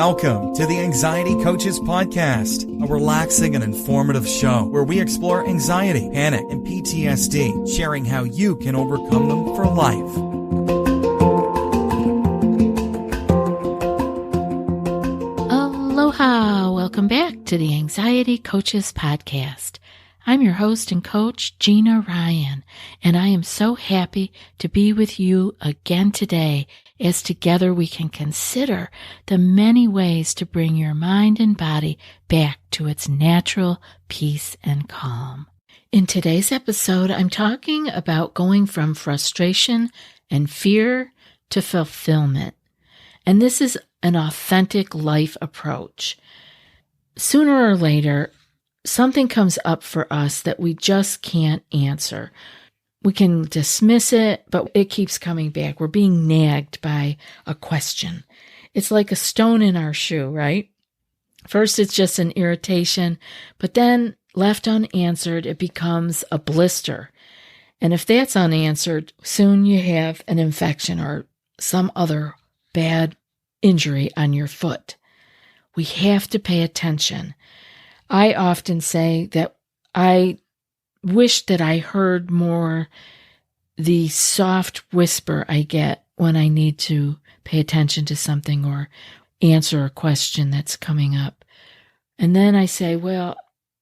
Welcome to the Anxiety Coaches Podcast, a relaxing and informative show where we explore anxiety, panic, and PTSD, sharing how you can overcome them for life. Aloha! Welcome back to the Anxiety Coaches Podcast. I'm your host and coach, Gina Ryan, and I am so happy to be with you again today as together we can consider the many ways to bring your mind and body back to its natural peace and calm. In today's episode, I'm talking about going from frustration and fear to fulfillment. And this is an authentic life approach. Sooner or later, something comes up for us that we just can't answer. We can dismiss it, but it keeps coming back. We're being nagged by a question. It's like a stone in our shoe, right? First, it's just an irritation, but then left unanswered, it becomes a blister. And if that's unanswered, soon you have an infection or some other bad injury on your foot. We have to pay attention. I often say that I wish that I heard more the soft whisper I get when I need to pay attention to something or answer a question that's coming up. And then I say, well,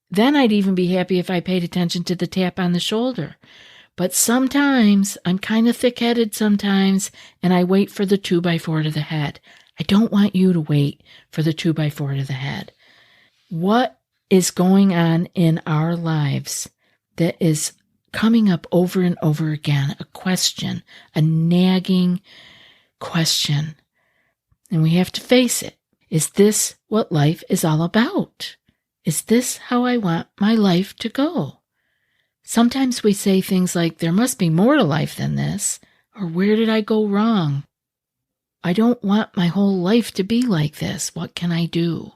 then I'd even be happy if I paid attention to the tap on the shoulder. But sometimes I'm kind of thick-headed sometimes, and I wait for the 2x4 to the head. I don't want you to wait for the 2x4 to the head. What is going on in our lives that is coming up over and over again, a question, a nagging question. And we have to face it. Is this what life is all about? Is this how I want my life to go? Sometimes we say things like, there must be more to life than this, or where did I go wrong? I don't want my whole life to be like this. What can I do?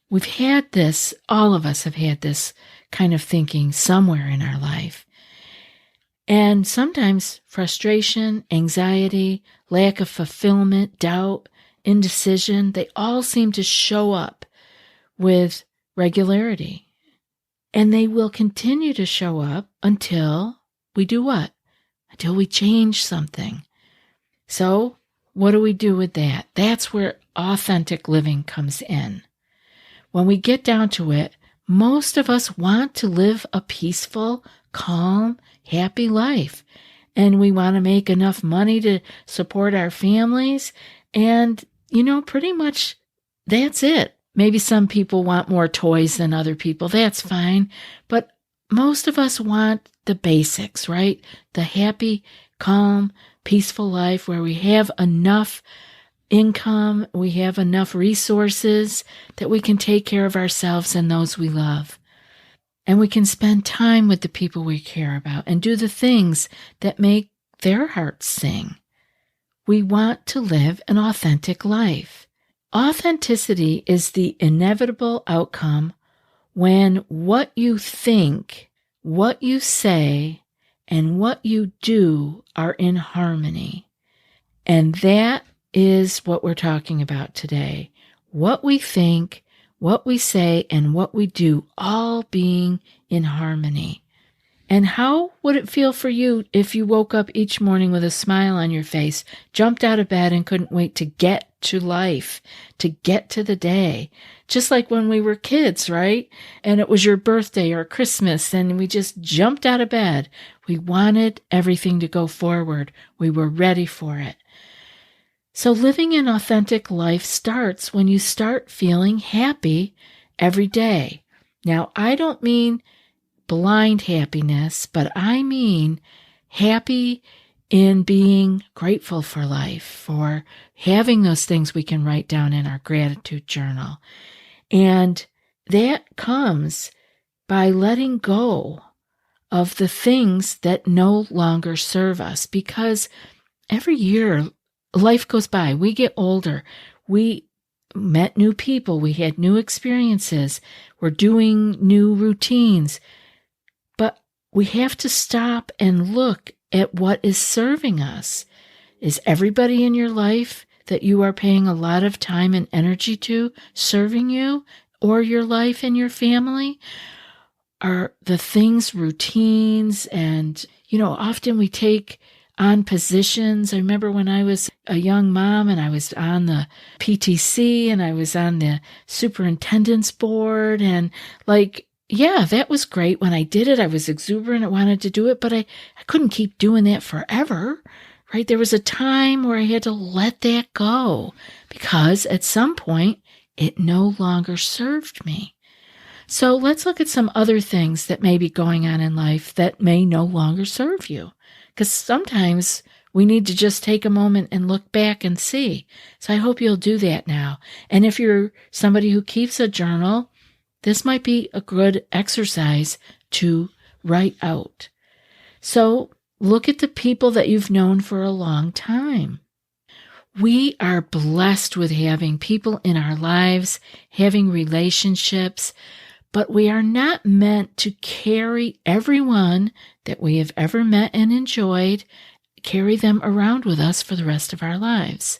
We've had this, all of us have had this kind of thinking somewhere in our life. And sometimes frustration, anxiety, lack of fulfillment, doubt, indecision, they all seem to show up with regularity. And they will continue to show up until we do what? Until we change something. So what do we do with that? That's where authentic living comes in. When we get down to it, most of us want to live a peaceful, calm, happy life. And we want to make enough money to support our families. And, pretty much that's it. Maybe some people want more toys than other people. That's fine. But most of us want the basics, right? The happy, calm, peaceful life where we have enough income, we have enough resources that we can take care of ourselves and those we love. And we can spend time with the people we care about and do the things that make their hearts sing. We want to live an authentic life. Authenticity is the inevitable outcome when what you think, what you say, and what you do are in harmony. And that is what we're talking about today. What we think, what we say, and what we do all being in harmony. And how would it feel for you if you woke up each morning with a smile on your face, jumped out of bed and couldn't wait to get to life, to get to the day? Just like when we were kids, right? And it was your birthday or Christmas and we just jumped out of bed. We wanted everything to go forward. We were ready for it. So living an authentic life starts when you start feeling happy every day. Now, I don't mean blind happiness, but I mean happy in being grateful for life, for having those things we can write down in our gratitude journal. And that comes by letting go of the things that no longer serve us, because every year life goes by. We get older. We met new people. We had new experiences. We're doing new routines. But we have to stop and look at what is serving us. Is everybody in your life that you are paying a lot of time and energy to serving you or your life and your family? Are the things routines? And, often we take on positions. I remember when I was a young mom and I was on the PTC and I was on the superintendent's board, and yeah, that was great. When I did it, I was exuberant. I wanted to do it, but I couldn't keep doing that forever, right? There was a time where I had to let that go because at some point it no longer served me. So let's look at some other things that may be going on in life that may no longer serve you. Because sometimes we need to just take a moment and look back and see. So I hope you'll do that now. And if you're somebody who keeps a journal, this might be a good exercise to write out. So look at the people that you've known for a long time. We are blessed with having people in our lives, having relationships, but we are not meant to carry everyone that we have ever met and enjoyed, carry them around with us for the rest of our lives.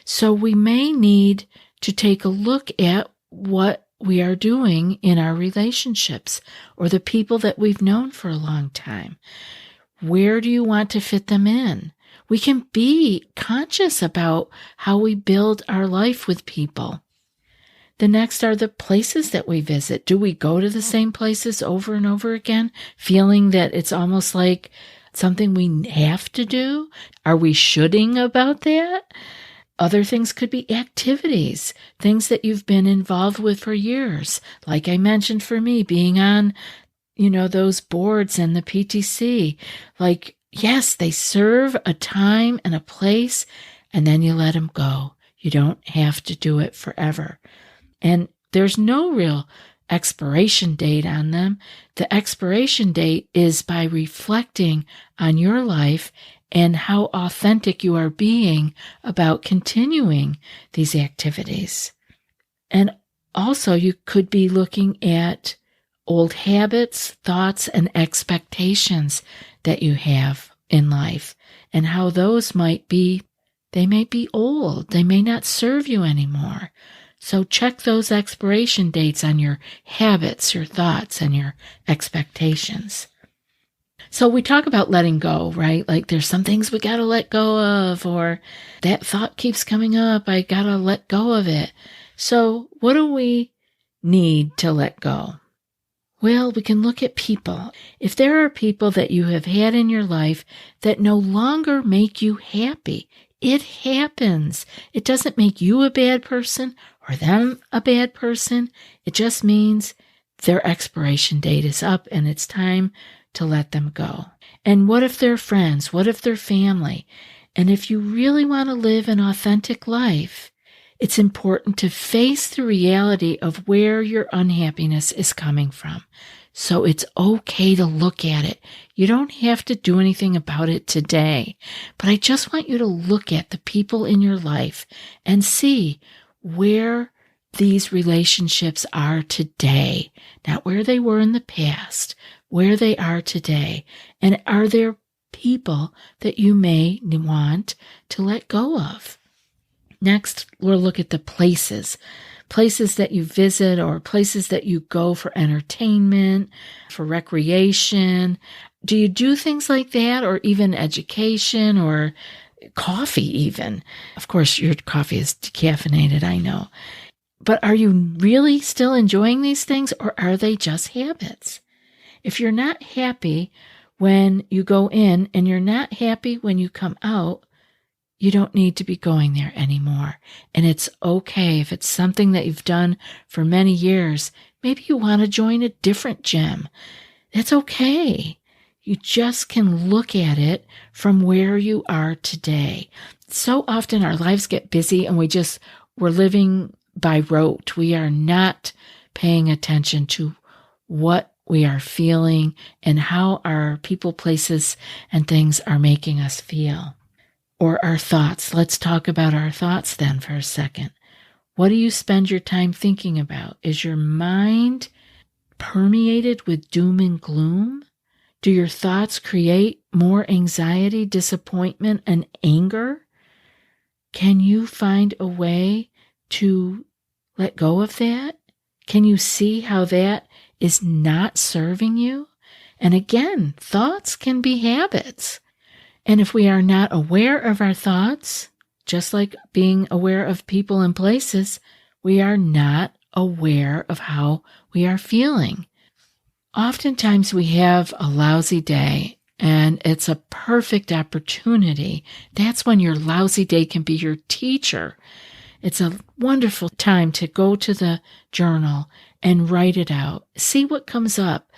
So we may need to take a look at what we are doing in our relationships or the people that we've known for a long time. Where do you want to fit them in? We can be conscious about how we build our life with people. The next are the places that we visit. Do we go to the same places over and over again, feeling that it's almost like something we have to do? Are we shoulding about that? Other things could be activities, things that you've been involved with for years. Like I mentioned for me, being on, those boards and the PTC. Yes, they serve a time and a place, and then you let them go. You don't have to do it forever. And there's no real expiration date on them. The expiration date is by reflecting on your life and how authentic you are being about continuing these activities. And also you could be looking at old habits, thoughts, and expectations that you have in life and how those might be old. They may not serve you anymore. So check those expiration dates on your habits, your thoughts, and your expectations. So we talk about letting go, right? Like there's some things we got to let go of, or that thought keeps coming up. I got to let go of it. So what do we need to let go? Well, we can look at people. If there are people that you have had in your life that no longer make you happy, it happens. It doesn't make you a bad person or them a bad person. It just means their expiration date is up and it's time to let them go. And what if they're friends? What if they're family? And if you really want to live an authentic life, it's important to face the reality of where your unhappiness is coming from. So it's okay to look at it. You don't have to do anything about it today, but I just want you to look at the people in your life and see where these relationships are today, not where they were in the past, where they are today. And are there people that you may want to let go of? Next, we'll look at the places that you visit or places that you go for entertainment, for recreation. Do you do things like that, or even education or coffee even? Of course, your coffee is decaffeinated, I know. But are you really still enjoying these things, or are they just habits? If you're not happy when you go in and you're not happy when you come out, you don't need to be going there anymore. And it's okay if it's something that you've done for many years. Maybe you want to join a different gym. That's okay. You just can look at it from where you are today. So often our lives get busy and we're living by rote. We are not paying attention to what we are feeling and how our people, places, and things are making us feel. Or our thoughts. Let's talk about our thoughts then for a second. What do you spend your time thinking about? Is your mind permeated with doom and gloom? Do your thoughts create more anxiety, disappointment, and anger? Can you find a way to let go of that? Can you see how that is not serving you? And again, thoughts can be habits. And if we are not aware of our thoughts, just like being aware of people and places, we are not aware of how we are feeling. Oftentimes we have a lousy day, and it's a perfect opportunity. That's when your lousy day can be your teacher. It's a wonderful time to go to the journal and write it out. See what comes up.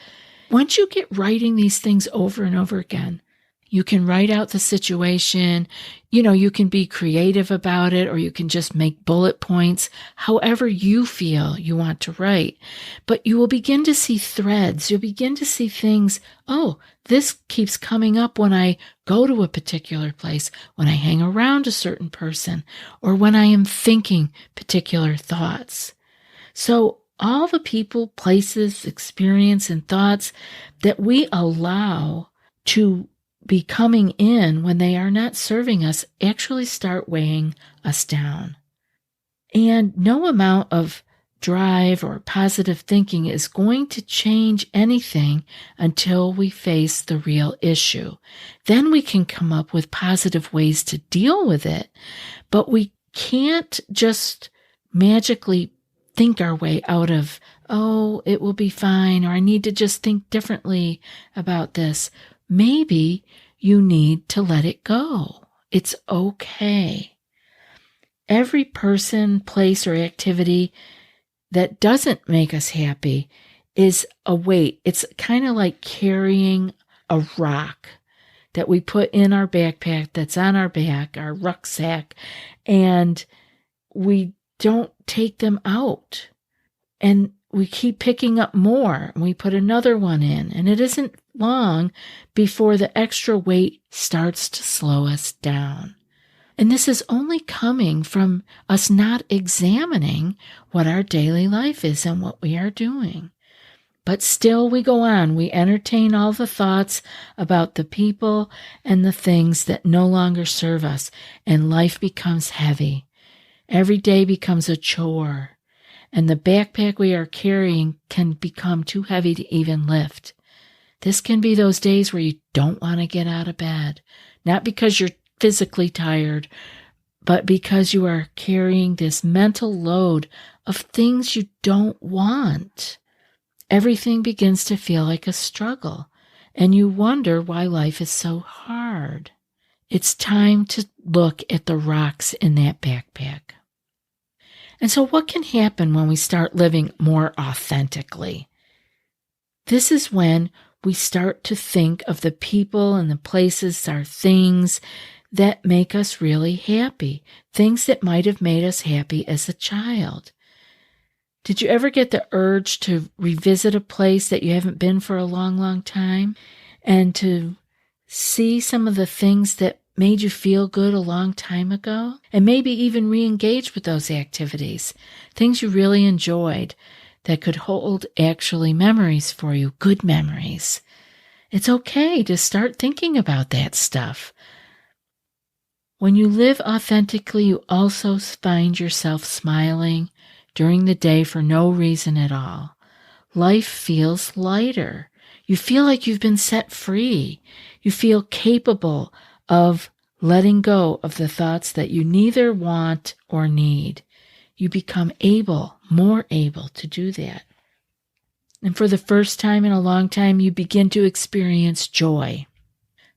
Once you get writing these things over and over again, you can write out the situation. You can be creative about it, or you can just make bullet points, however you feel you want to write. But you will begin to see threads. You'll begin to see things. Oh, this keeps coming up when I go to a particular place, when I hang around a certain person, or when I am thinking particular thoughts. So all the people, places, experience, and thoughts that we allow to be coming in when they are not serving us actually start weighing us down. And no amount of drive or positive thinking is going to change anything until we face the real issue. Then we can come up with positive ways to deal with it, but we can't just magically think our way out of, oh, it will be fine, or I need to just think differently about this. Maybe you need to let it go. It's okay. Every person, place, or activity that doesn't make us happy is a weight. It's kind of like carrying a rock that we put in our backpack that's on our back, our rucksack, and we don't take them out. And we keep picking up more, and we put another one in, and it isn't long before the extra weight starts to slow us down. And this is only coming from us not examining what our daily life is and what we are doing. But still we go on. We entertain all the thoughts about the people and the things that no longer serve us, and life becomes heavy. Every day becomes a chore, and the backpack we are carrying can become too heavy to even lift. This can be those days where you don't want to get out of bed, not because you're physically tired, but because you are carrying this mental load of things you don't want. Everything begins to feel like a struggle, and you wonder why life is so hard. It's time to look at the rocks in that backpack. And so what can happen when we start living more authentically? This is when we start to think of the people and the places, our things that make us really happy, things that might have made us happy as a child. Did you ever get the urge to revisit a place that you haven't been for a long, long time, and to see some of the things that made you feel good a long time ago, and maybe even re-engage with those activities, things you really enjoyed that could hold actually memories for you, good memories? It's okay to start thinking about that stuff. When you live authentically, you also find yourself smiling during the day for no reason at all. Life feels lighter. You feel like you've been set free. You feel capable of letting go of the thoughts that you neither want or need. You become more able to do that. And for the first time in a long time, you begin to experience joy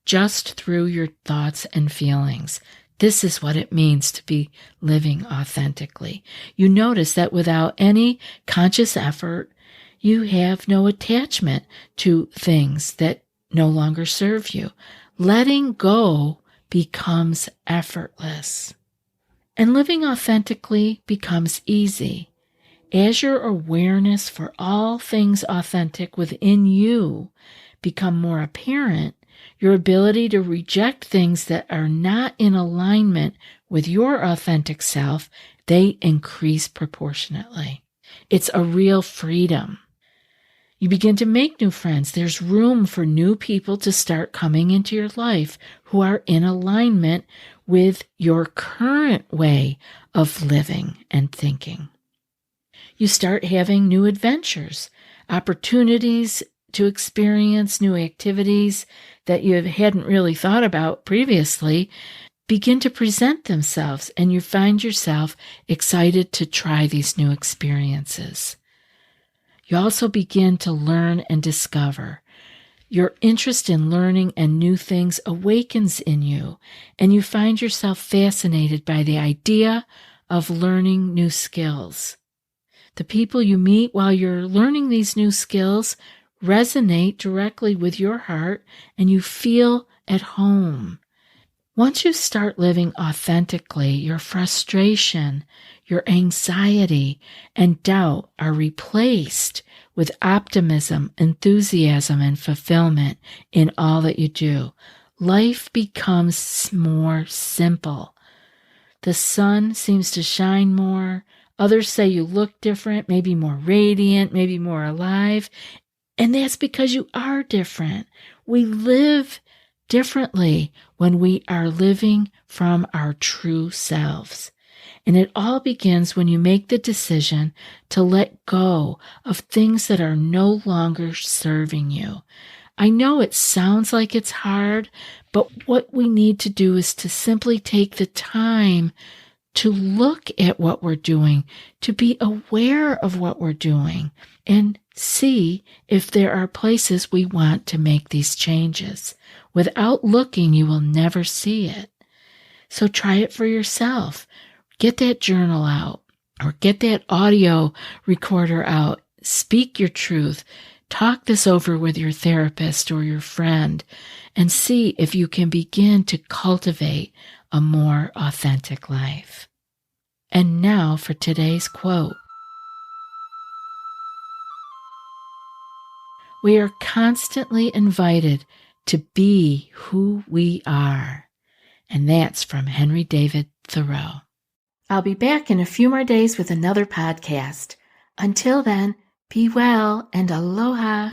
just through your thoughts and feelings. This is what it means to be living authentically. You notice that without any conscious effort, you have no attachment to things that no longer serve you. Letting go becomes effortless. And living authentically becomes easy. As your awareness for all things authentic within you become more apparent, your ability to reject things that are not in alignment with your authentic self, they increase proportionately. It's a real freedom. You begin to make new friends. There's room for new people to start coming into your life who are in alignment with your current way of living and thinking. You start having new adventures, opportunities to experience new activities that you hadn't really thought about previously begin to present themselves, and you find yourself excited to try these new experiences. You also begin to learn and discover. Your interest in learning and new things awakens in you, and you find yourself fascinated by the idea of learning new skills. The people you meet while you're learning these new skills resonate directly with your heart, and you feel at home. Once you start living authentically, your frustration, your anxiety, and doubt are replaced with optimism, enthusiasm, and fulfillment in all that you do. Life becomes more simple. The sun seems to shine more. Others say you look different, maybe more radiant, maybe more alive. And that's because you are different. We live differently when we are living from our true selves. And it all begins when you make the decision to let go of things that are no longer serving you. I know it sounds like it's hard, but what we need to do is to simply take the time to look at what we're doing, to be aware of what we're doing, and see if there are places we want to make these changes. Without looking, you will never see it. So try it for yourself. Get that journal out, or get that audio recorder out. Speak your truth. Talk this over with your therapist or your friend, and see if you can begin to cultivate a more authentic life. And now for today's quote. We are constantly invited to be who we are. And that's from Henry David Thoreau. I'll be back in a few more days with another podcast. Until then, be well and aloha.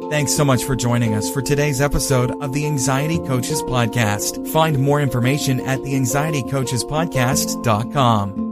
Thanks so much for joining us for today's episode of the Anxiety Coaches Podcast. Find more information at theanxietycoachespodcast.com.